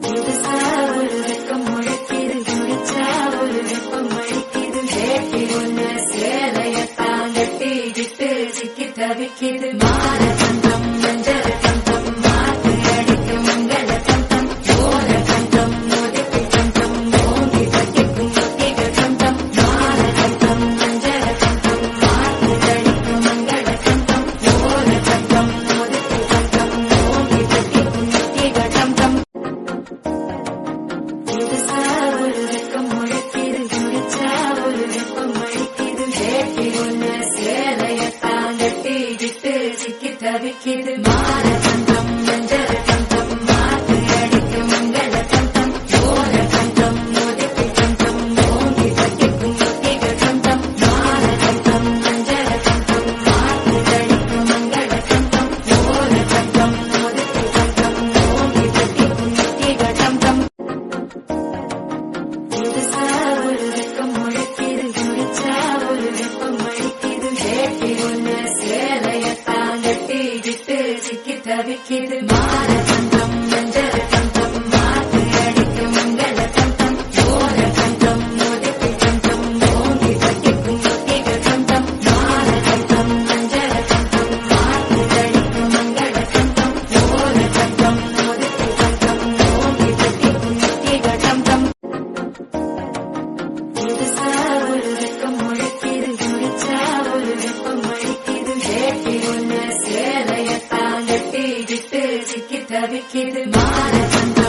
புதுசா ஒரு வெக்கம் முளைக்குது, குடிச்சா ஒரு வெப்பம் அடிக்குது. வேட்டி ஒண்ணு சேலையத்தான் கட்டிக்கிட்டு சிக்கி தவிக்குது. மாற கண்டம் மஞ்சள் கண்டம் மாத்து அடிக்கும் மங்கள கண்டம். ஓர கண்டம் மோதிக்கு கண்டம் ஓங்கி பட்டிக்கும் முத்திக கண்டம். மாற கண்டம் மஞ்சள் கண்டம் மாத்து அடிக்கும் மங்கள கண்டம். ஓர கண்டம் மோதிக்கு கண்டம் ஓங்கி பட்டிக்கும் முத்திக கண்டம். புதுசா ஒரு வெக்கம் முளைக்குது, குடிச்சா ஒரு வெப்பம் அடிக்குது. வேட்டி ஒண்ணு சேலையத்தான் கட்டிக்கிட்டு சிக்கி தவிக்குது. மாற கண்டம் மஞ்சள் கண்டம் மாத்து அடிக்கும் மங்கள கண்டம். ஓர கண்டம் மோதிக்கு கண்டம் ஓங்கி பட்டிக்கும் முத்திக கண்டம். மாற கண்டம் மஞ்சள் கண்டம் மாத்து அடிக்கும் மங்கள கண்டம். ஓர கண்டம் மோதிக்கு கண்டம் ஓங்கி பட்டிக்கும் முத்திக கண்டம். புதுசா ஒரு வெக்கம் முளைக்குது, குடிச்சா ஒரு வெப்பம் அடிக்குது. வேட்டி ஒண்ணு சேலையத்தான் கட்டிக்கிட்டு சிக்கி தவிக்குது. மாற கண்டம் மஞ்சள் கண்டம் மாத்து அடிக்கும் மங்கள கண்டம். ஓர கண்டம் மோதிக்கு கண்டம் ஓங்கி பட்டிக்கும் முத்திக கண்டம். மாற கண்டம் மஞ்சள் கண்டம் மாத்து அடிக்கும் மங்கள கண்டம். ஓர கண்டம் மோதிக்கு கண்டம் ஓங்கி பட்டிக்கும் முத்திக கண்டம். புதுசா ஒரு வெக்கம் முளைக்குது, குடிச்சா ஒரு வெப்பம் அடிக்குது. வேட்டி ஒண்ணு சேலையத்தான் கட்டிக்கிட்டு சிக்கி தவிக்குது. மாற கண்டம்